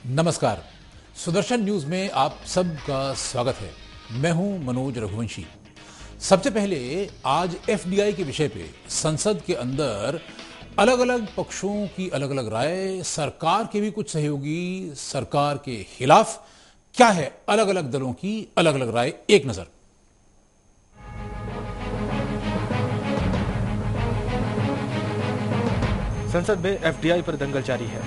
नमस्कार। सुदर्शन न्यूज में आप सबका स्वागत है। मैं हूं मनोज रघुवंशी। सबसे पहले आज एफडीआई के विषय पे संसद के अंदर अलग अलग पक्षों की अलग अलग राय, सरकार के भी कुछ सहयोगी सरकार के खिलाफ, क्या है अलग अलग दलों की अलग अलग राय, एक नजर। संसद में एफडीआई पर दंगल जारी है,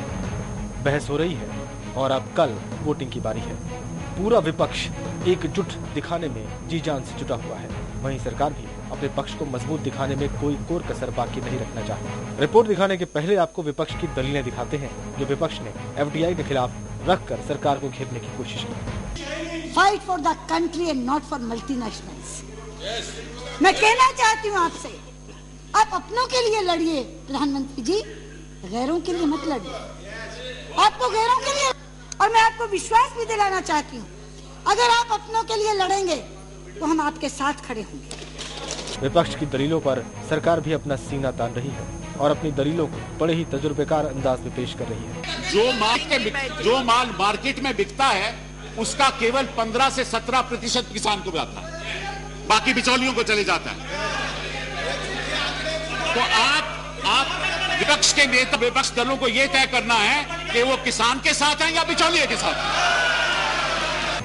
बहस हो रही है और अब कल वोटिंग की बारी है। पूरा विपक्ष एकजुट दिखाने में जी जान से जुटा हुआ है। वहीं सरकार भी अपने पक्ष को मजबूत दिखाने में कोई कोर कसर बाकी नहीं रखना चाहती। रिपोर्ट दिखाने के पहले आपको विपक्ष की दलीलें दिखाते हैं जो विपक्ष ने एफडीआई के खिलाफ रखकर सरकार को घेरने की कोशिश की। Fight for the country and not for multinationals. मैं कहना चाहती हूँ आपसे, आप अपनों के लिए लड़िए प्रधानमंत्री जी, गैरों के लिए मत लड़िए। आपको गैरों के लिए, और मैं आपको विश्वास भी दिलाना चाहती हूँ, अगर आप अपनों के लिए लड़ेंगे तो हम आपके साथ खड़े होंगे। विपक्ष की दलीलों पर सरकार भी अपना सीना तान रही है और अपनी दलीलों को बड़े ही तजुर्बेकार अंदाज में पेश कर रही है। जो माल मार्केट में बिकता है उसका केवल 15 से 17% किसान को जाता है, बाकी बिचौलियों को चले जाता है। तो आप विपक्ष के नेता, विपक्ष दलों को यह तय करना है कि वो किसान के साथ हैं या बिचौलिए के साथ।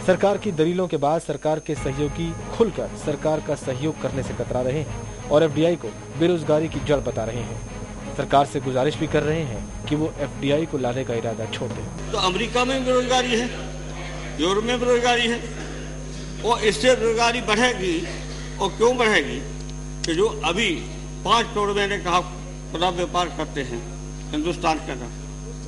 सरकार की दलीलों के बाद सरकार के सहयोगी खुलकर सरकार का सहयोग करने से कतरा रहे हैं और एफडीआई को बेरोजगारी की जड़ बता रहे हैं। सरकार से गुजारिश भी कर रहे हैं कि वो एफडीआई को लाने का इरादा छोड़ दें। तो अमेरिका में बेरोजगारी है, यूरोप में बेरोजगारी है, और इससे बेरोजगारी बढ़ेगी। और क्यों बढ़ेगी कि जो अभी 5 करोड़ मैंने कहा खुला व्यापार करते हैं हिंदुस्तान के अंदर,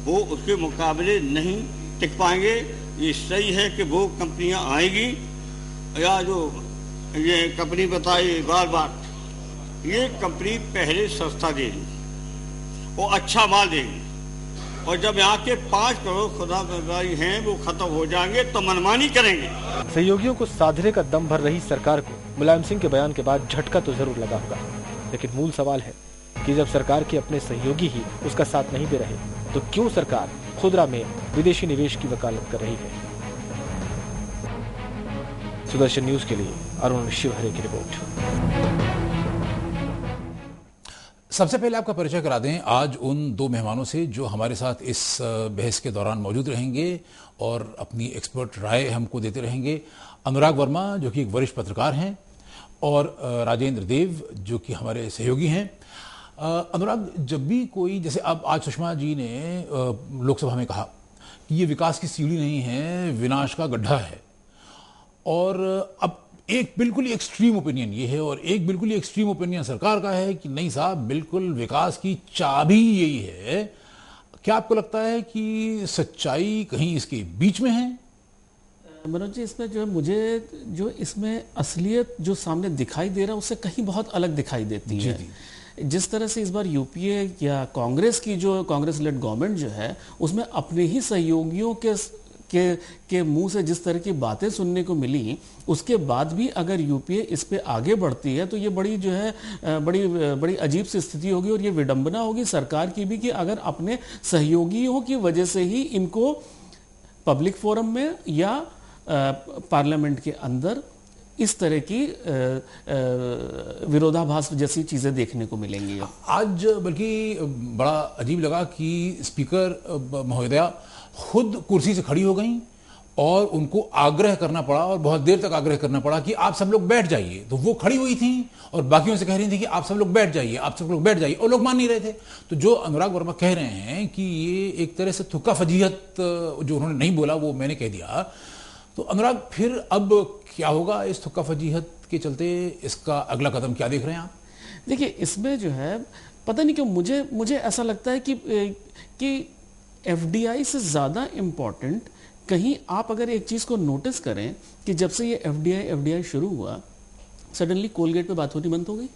वो उसके मुकाबले नहीं टिक पाएंगे। ये सही है कि वो कंपनियां आएगी, या जो ये कंपनी बताई बार बार, ये कंपनी पहले सस्ता देगी और अच्छा माल देगी, और जब यहाँ के 5 करोड़ खुदा व्यापारी हैं वो खत्म हो जाएंगे तो मनमानी करेंगे। सहयोगियों को साधने का दम भर रही सरकार को मुलायम सिंह के बयान के बाद झटका तो जरूर लगा होगा, लेकिन मूल सवाल है कि जब सरकार के अपने सहयोगी ही उसका साथ नहीं दे रहे तो क्यों सरकार खुदरा में विदेशी निवेश की वकालत कर रही है। सुदर्शन न्यूज के लिए अरुण शिवहरे की रिपोर्ट। सबसे पहले आपका परिचय करा दें आज उन 2 मेहमानों से जो हमारे साथ इस बहस के दौरान मौजूद रहेंगे और अपनी एक्सपर्ट राय हमको देते रहेंगे। अनुराग वर्मा जो कि एक वरिष्ठ पत्रकार हैं और राजेंद्र देव जो कि हमारे सहयोगी हैं। अनुराग, जब भी कोई, जैसे अब आज सुषमा जी ने लोकसभा में कहा कि ये विकास की सीढ़ी नहीं है, विनाश का गड्ढा है, और अब एक बिल्कुल ही एक्सट्रीम ओपिनियन ये है और एक बिल्कुल ही एक्सट्रीम ओपिनियन सरकार का है कि नहीं साहब, बिल्कुल विकास की चाबी यही है। क्या आपको लगता है कि सच्चाई कहीं इसके बीच में है? मनोज जी, इसमें जो है मुझे जो इसमें असलियत जो सामने दिखाई दे रहा है उससे कहीं बहुत अलग दिखाई देती है। जिस तरह से इस बार यूपीए या कांग्रेस की जो कांग्रेस लेड गवर्नमेंट जो है उसमें अपने ही सहयोगियों के मुंह से जिस तरह की बातें सुनने को मिली, उसके बाद भी अगर यूपीए इस पे आगे बढ़ती है तो ये बड़ी जो है बड़ी अजीब सी स्थिति होगी और ये विडंबना होगी सरकार की भी कि अगर अपने सहयोगियों की वजह से ही इनको पब्लिक फोरम में या पार्लियामेंट के अंदर इस तरह की विरोधाभास जैसी चीजें देखने को मिलेंगी। आज बल्कि बड़ा अजीब लगा कि स्पीकर महोदया खुद कुर्सी से खड़ी हो गई और उनको आग्रह करना पड़ा और बहुत देर तक आग्रह करना पड़ा कि आप सब लोग बैठ जाइए। तो वो खड़ी हुई थी और बाकियों से कह रही थी कि आप सब लोग बैठ जाइए, आप सब लोग बैठ जाइए, और लोग मान नहीं रहे थे। तो जो अनुराग वर्मा कह रहे हैं कि ये एक तरह से थुक्का फजीहत, जो उन्होंने नहीं बोला वो मैंने कह दिया, तो अनुराग फिर अब क्या होगा इस थुक्का फजीहत के चलते? इसका अगला कदम क्या देख रहे हैं आप? देखिए, इसमें जो है पता नहीं क्यों मुझे ऐसा लगता है कि एफडीआई से ज़्यादा इम्पोर्टेंट कहीं आप अगर एक चीज़ को नोटिस करें कि जब से ये एफडीआई शुरू हुआ, सडनली कोलगेट पे बात होनी बंद हो गई।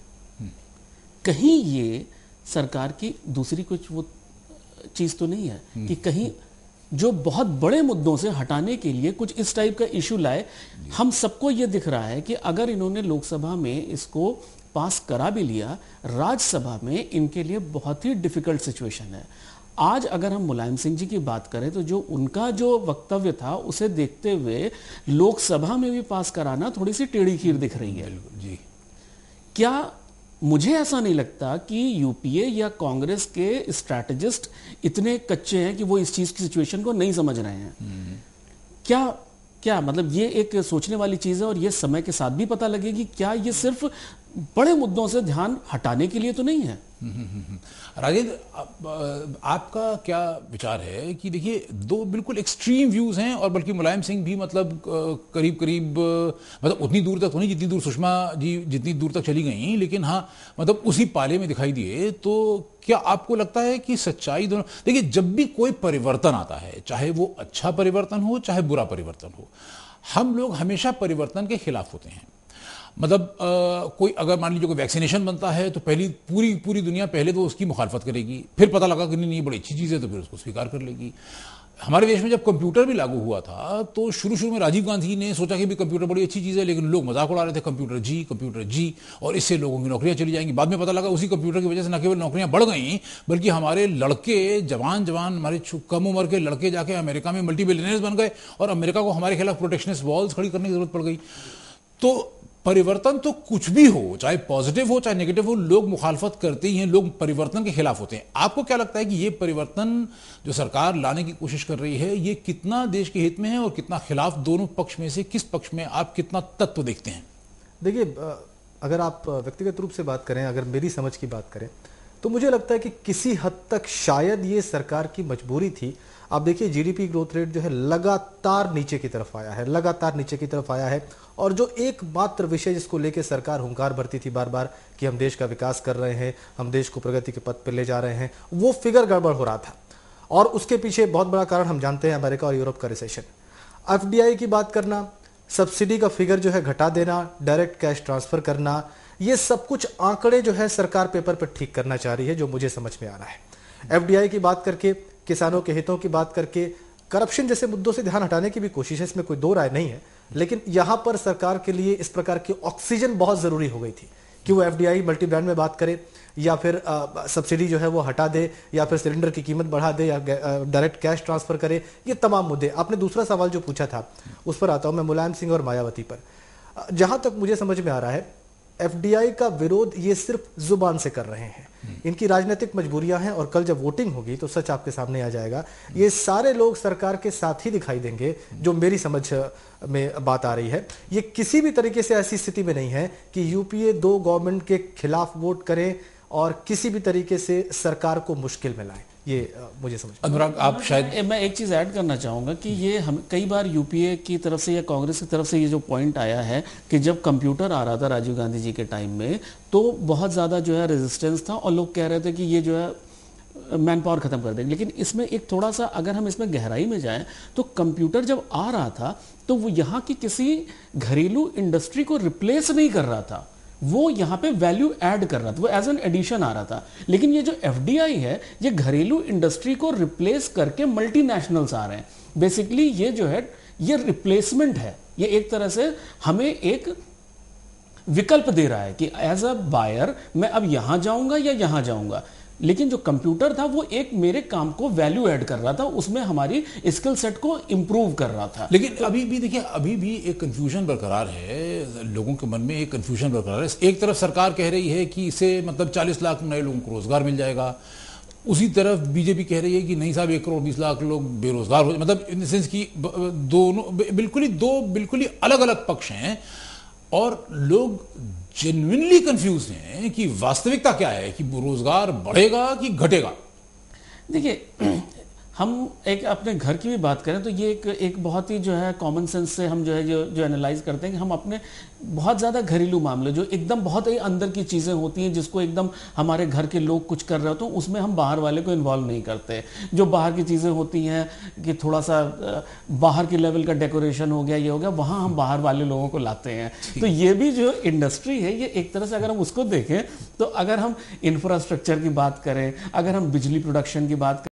कहीं ये सरकार की दूसरी कुछ वो चीज़ तो नहीं है कि कहीं जो बहुत बड़े मुद्दों से हटाने के लिए कुछ इस टाइप का इशू लाए। हम सबको ये दिख रहा है कि अगर इन्होंने लोकसभा में इसको पास करा भी लिया, राज्यसभा में इनके लिए बहुत ही डिफिकल्ट सिचुएशन है। आज अगर हम मुलायम सिंह जी की बात करें तो जो उनका जो वक्तव्य था उसे देखते हुए लोकसभा में भी पास कराना थोड़ी सी टेढ़ी खीर दिख रही है। जी, क्या मुझे ऐसा नहीं लगता कि यूपीए या कांग्रेस के स्ट्रैटेजिस्ट इतने कच्चे हैं कि वो इस चीज की सिचुएशन को नहीं समझ रहे हैं। क्या मतलब ये एक सोचने वाली चीज है और ये समय के साथ भी पता लगेगी। क्या ये सिर्फ बड़े मुद्दों से ध्यान हटाने के लिए तो नहीं है। राजेंद्र, आपका क्या विचार है कि देखिए दो बिल्कुल एक्सट्रीम व्यूज हैं, और बल्कि मुलायम सिंह भी मतलब करीब करीब मतलब उतनी दूर तक तो नहीं जितनी दूर सुषमा जी जितनी दूर तक चली गई, लेकिन हाँ मतलब उसी पाले में दिखाई दिए। तो क्या आपको लगता है कि सच्चाई दोनों, देखिए जब भी कोई परिवर्तन आता है, चाहे वो अच्छा परिवर्तन हो चाहे बुरा परिवर्तन हो, हम लोग हमेशा परिवर्तन के खिलाफ होते हैं। मतलब कोई अगर मान लीजिए कोई वैक्सीनेशन बनता है तो पूरी दुनिया पहले तो उसकी मुखालफत करेगी, फिर पता लगा कि नहीं बड़ी अच्छी चीज़ है तो फिर उसको स्वीकार कर लेगी। हमारे देश में जब कंप्यूटर भी लागू हुआ था तो शुरू में राजीव गांधी ने सोचा कि भी कंप्यूटर बड़ी अच्छी चीज़ है, लेकिन लोग मजाक उड़ा रहे थे कंप्यूटर जी और इससे लोगों की नौकरियां चली जाएंगी। बाद में पता लगा उसी कंप्यूटर की वजह से न केवल नौकरियां बढ़ गई, बल्कि हमारे लड़के जवान हमारे कम उम्र के लड़के जाके अमेरिका में मल्टी बिलियनर्स बन गए और अमेरिका को हमारे खिलाफ प्रोटेक्शनिस्ट वॉल्स खड़ी करने की जरूरत पड़ गई। तो परिवर्तन तो कुछ भी हो, चाहे पॉजिटिव हो चाहे नेगेटिव हो, लोग मुखालफत करते ही हैं, लोग परिवर्तन के खिलाफ होते हैं। आपको क्या लगता है कि ये परिवर्तन जो सरकार लाने की कोशिश कर रही है ये कितना देश के हित में है और कितना खिलाफ, दोनों पक्ष में से किस पक्ष में आप कितना तत्व देखते हैं? देखिए, अगर आप व्यक्तिगत रूप से बात करें, अगर मेरी समझ की बात करें, तो मुझे लगता है कि किसी हद तक शायद ये सरकार की मजबूरी थी। आप देखिए जीडीपी ग्रोथ रेट जो है लगातार नीचे की तरफ आया है, और जो एकमात्र विषय जिसको लेकर सरकार हुंकार भरती थी बार बार कि हम देश का विकास कर रहे हैं, हम देश को प्रगति के पथ पर ले जा रहे हैं, वो फिगर गड़बड़ हो रहा था। और उसके पीछे बहुत बड़ा कारण हम जानते हैं अमेरिका और यूरोप का रिसेशन। एफडीआई की बात करना, सब्सिडी का फिगर जो है घटा देना, डायरेक्ट कैश ट्रांसफर करना, ये सब कुछ आंकड़े जो है सरकार पेपर पर ठीक करना चाह रही है, जो मुझे समझ में आ रहा है। एफडीआई की बात करके, किसानों के हितों की बात करके, करप्शन जैसे मुद्दों से ध्यान हटाने की भी कोशिश है, इसमें कोई दो राय नहीं है। लेकिन यहां पर सरकार के लिए इस प्रकार की ऑक्सीजन बहुत जरूरी हो गई थी कि वो एफडीआई मल्टी ब्रांड में बात करे, या फिर सब्सिडी जो है वो हटा दे, या फिर सिलेंडर की कीमत बढ़ा दे, या डायरेक्ट कैश ट्रांसफर करे। ये तमाम मुद्दे। आपने दूसरा सवाल जो पूछा था उस पर आता हूं मैं, मुलायम सिंह और मायावती पर। जहां तक मुझे समझ में आ रहा है, एफडीआई का विरोध ये सिर्फ जुबान से कर रहे हैं, इनकी राजनीतिक मजबूरियां हैं, और कल जब वोटिंग होगी तो सच आपके सामने आ जाएगा। ये सारे लोग सरकार के साथ ही दिखाई देंगे, जो मेरी समझ में बात आ रही है। ये किसी भी तरीके से ऐसी स्थिति में नहीं है कि यूपीए दो गवर्नमेंट के खिलाफ वोट करे और किसी भी तरीके से सरकार को मुश्किल में लाए। ये मुझे समझ। अनुराग, आप शायद मैं एक चीज ऐड करना चाहूंगा कि ये हम कई बार यूपीए की तरफ से या कांग्रेस की तरफ से ये जो पॉइंट आया है कि जब कंप्यूटर आ रहा था राजीव गांधी जी के टाइम में, तो बहुत ज्यादा जो है रेजिस्टेंस था और लोग कह रहे थे कि ये जो है मैन पावर खत्म कर देंगे। लेकिन इसमें एक थोड़ा सा अगर हम इसमें गहराई में जाएं तो कंप्यूटर जब आ रहा था तो वो यहाँ की किसी घरेलू इंडस्ट्री को रिप्लेस नहीं कर रहा था, वो यहां पे वैल्यू ऐड कर रहा था, वो एज एन एडिशन आ रहा था। लेकिन ये जो एफडीआई है ये घरेलू इंडस्ट्री को रिप्लेस करके मल्टीनेशनल्स आ रहे हैं। बेसिकली ये जो है ये रिप्लेसमेंट है, ये एक तरह से हमें एक विकल्प दे रहा है कि एज अ बायर मैं अब यहां जाऊंगा या यहां जाऊंगा। लेकिन जो कंप्यूटर था वो एक मेरे काम को वैल्यू ऐड कर रहा था, उसमें हमारी स्किल सेट को इंप्रूव कर रहा था। लेकिन अभी भी देखिए, अभी भी एक कंफ्यूजन बरकरार है, लोगों के मन में एक कंफ्यूजन बरकरार है। एक तरफ सरकार कह रही है कि इससे मतलब 40 लाख नए लोगों को रोजगार मिल जाएगा, उसी तरफ बीजेपी कह रही है कि नहीं साहब 1 करोड़ 20 लाख लोग बेरोजगार हो, मतलब इन सेंस की दोनों बिल्कुल ही अलग अलग पक्ष हैं, और लोग जेन्युइनली कंफ्यूज हैं कि वास्तविकता क्या है, कि रोजगार बढ़ेगा कि घटेगा। देखिए, हम एक अपने घर की भी बात करें तो ये एक बहुत ही जो है कॉमन सेंस से हम जो है जो एनालाइज करते हैं कि हम अपने बहुत ज़्यादा घरेलू मामले जो एकदम बहुत ही अंदर की चीज़ें होती हैं, जिसको एकदम हमारे घर के लोग कुछ कर रहे हो तो उसमें हम बाहर वाले को इन्वॉल्व नहीं करते। जो बाहर की चीज़ें होती हैं कि थोड़ा सा बाहर के लेवल का डेकोरेशन हो गया, ये हो गया, वहाँ हम बाहर वाले लोगों को लाते हैं। तो ये भी जो इंडस्ट्री है ये एक तरह से अगर हम उसको देखें तो अगर हम इंफ्रास्ट्रक्चर की बात करें, अगर हम बिजली प्रोडक्शन की बात